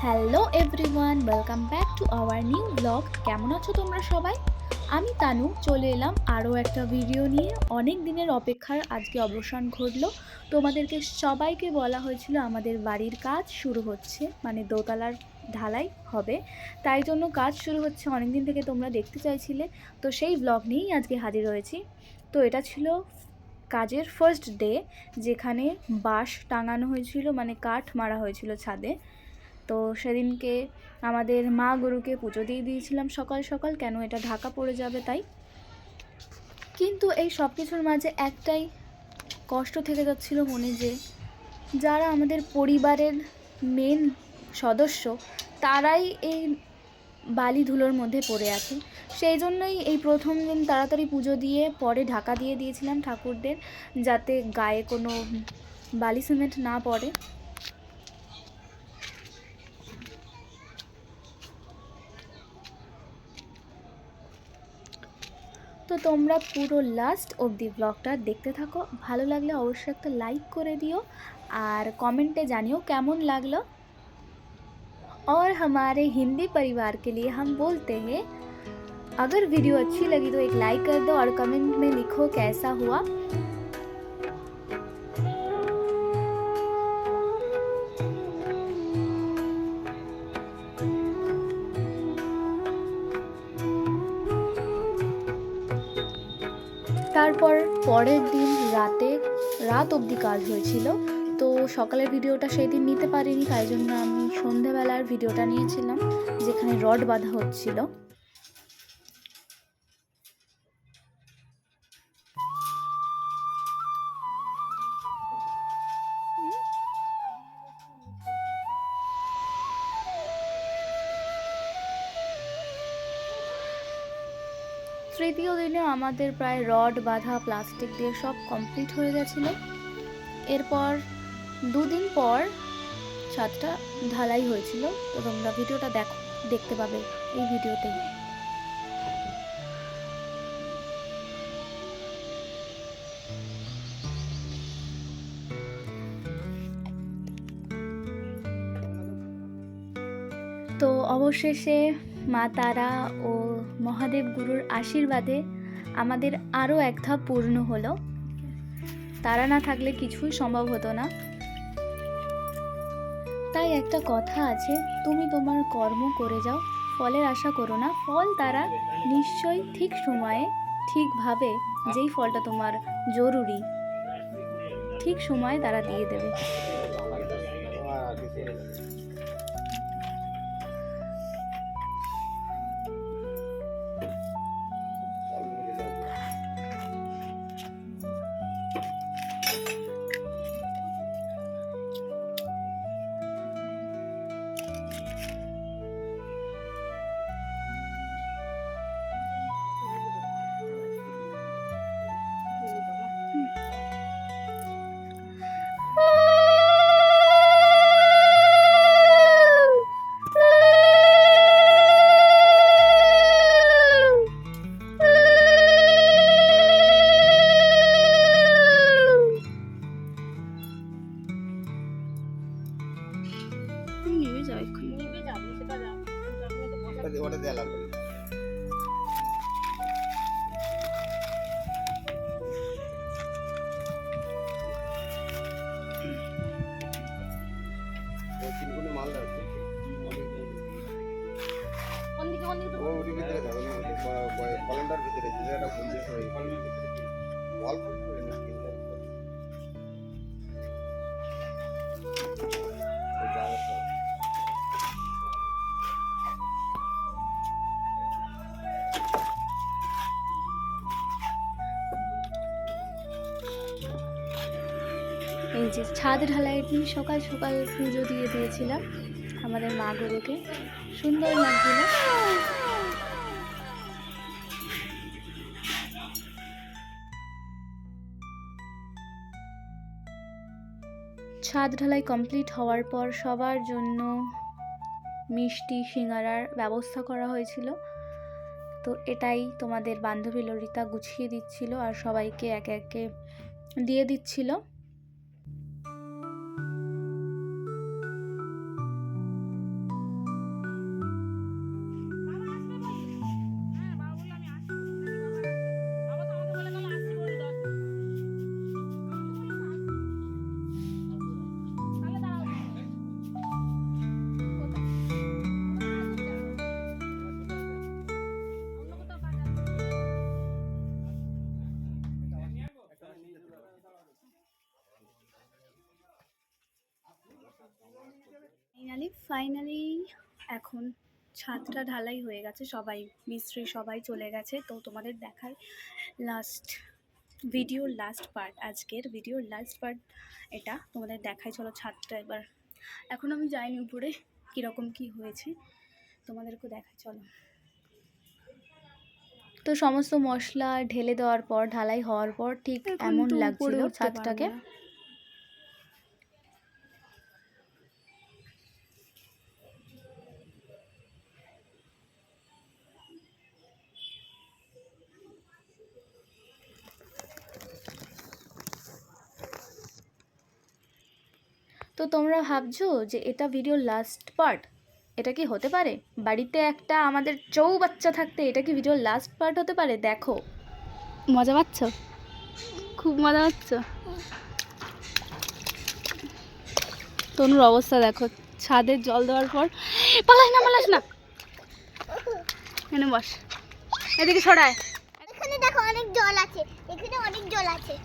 Hello everyone, welcome back to our new blog. কেমন আছো তোমরা সবাই? আমি তানু চলে এলাম আরও একটা ভিডিও নিয়ে। অনেক দিনের অপেক্ষার আজকে অবসান ঘটলো। তোমাদেরকে সবাইকে বলা হয়েছিল আমাদের বাড়ির কাজ শুরু হচ্ছে, মানে দোতলার ঢালাই হবে, তাই জন্য কাজ শুরু হচ্ছে। অনেক দিন থেকে তোমরা দেখতে চাইছিলে, তো সেই ব্লগ নিয়েই আজকে হাজির হয়েছি। তো এটা ছিল কাজের ফার্স্ট ডে, যেখানে বাঁশ টাঙানো হয়েছিল, মানে কাঠ মারা হয়েছিল ছাদে। তো সেদিনকে আমাদের মা গরুকে পুজো দিয়ে দিয়েছিলাম সকাল সকাল, কেন এটা ঢাকা পড়ে যাবে তাই। কিন্তু এই সব কিছুর মাঝে একটাই কষ্ট থেকে যাচ্ছিল মনে, যে যারা আমাদের পরিবারের মেন সদস্য তারাই এই বালি ধুলোর মধ্যে পড়ে আছে। সেই জন্যই এই প্রথম দিন তাড়াতাড়ি পুজো দিয়ে পরে ঢাকা দিয়ে দিয়েছিলাম ঠাকুরদের, যাতে গায়ে কোনো বালি সিমেন্ট না পড়ে। তো তোমরা পুরো লাস্ট অবধি ব্লগটা দেখতে থাকো। ভালো লাগলে অবশ্যই একটা লাইক করে দিও আর কমেন্টে জানিও কেমন লাগলো। और हमारे हिंदी परिवार के लिए हम बोलते हैं, अगर वीडियो अच्छी लगी तो एक लाइक कर दो और कमेंट में लिखो कैसा हुआ। তারপর পরের দিন রাত অবধি কাজ হয়েছিল। তো সকালের ভিডিওটা সেই দিন নিতে পারিনি, তাই জন্য আমি সন্ধেবেলার ভিডিওটা নিয়েছিলাম, যেখানে রড বাঁধা হচ্ছিল। তৃতীয় দিনে আমাদের প্রায় রড বাঁধা প্লাস্টিক দিয়ে সব কমপ্লিট হয়ে গেছিলো। এরপর দুদিন পর ছাদটা ঢালাই হয়েছিল। তো তোমরা ভিডিওটা দেখতে পাবে এই ভিডিওতেই। তো অবশেষে মা তারা ও মহাদেব গুরুর আশীর্বাদে আমাদের আরও এক ধাপ পূর্ণ হলো। তারা না থাকলে কিছুই সম্ভব হতো না। তাই একটা কথা আছে, তুমি তোমার কর্ম করে যাও, ফলের আশা করো না। ফল তারা নিশ্চয়ই ঠিক সময়ে, ঠিকভাবে, যেই ফলটা তোমার জরুরি, ঠিক সময়ে তারা দিয়ে দেবে। কলমটার ভিতরে অল্প এই যে ছাদ ঢালাইয়ের দিন সকাল সকাল পুজো দিয়ে দিয়েছিলাম আমাদের মা গরুকে, সুন্দর লাগছিল। ছাদ ঢালাই কমপ্লিট হওয়ার পর সবার জন্য মিষ্টি সিঙ্গারার ব্যবস্থা করা হয়েছিল। তো এটাই তোমাদের বান্ধবী ললিতা গুছিয়ে দিচ্ছিল আর সবাইকে একে একে দিয়ে দিচ্ছিল। ফাইনালি এখন ছাদটা ঢালাই হয়ে গেছে, সবাই মিস্ত্রি সবাই চলে গেছে। তো তোমাদের দেখার ভিডিওর লাস্ট পার্ট, আজকের ভিডিওর লাস্ট পার্ট এটা তোমাদের দেখাই। চলো ছাদটা এবার, এখন আমি যাইনি উপরে, কীরকম কি হয়েছে তোমাদেরকে দেখাই চলো। তো সমস্ত মশলা ঢেলে দেওয়ার পর, ঢালাই হওয়ার পর ঠিক এমন লাগছিল ছাদটাকে। তো তোমরা ভাবছো যে এটা ভিডিওর লাস্ট পার্ট, এটা কি হতে পারে? বাড়িতে একটা আমাদের বাচ্চা থাকতে এটা কি ভিডিওর লাস্ট পার্ট হতে পারে? দেখো, মজা পাচ্ছ? খুব মজা পাচ্ছ? তনুর অবস্থা দেখো, ছাদে জল দেওয়ার পর পালাস না এনে বস, এদিকে সরায়। এখানে দেখো অনেক জল আছে, এখানে অনেক জল আছে।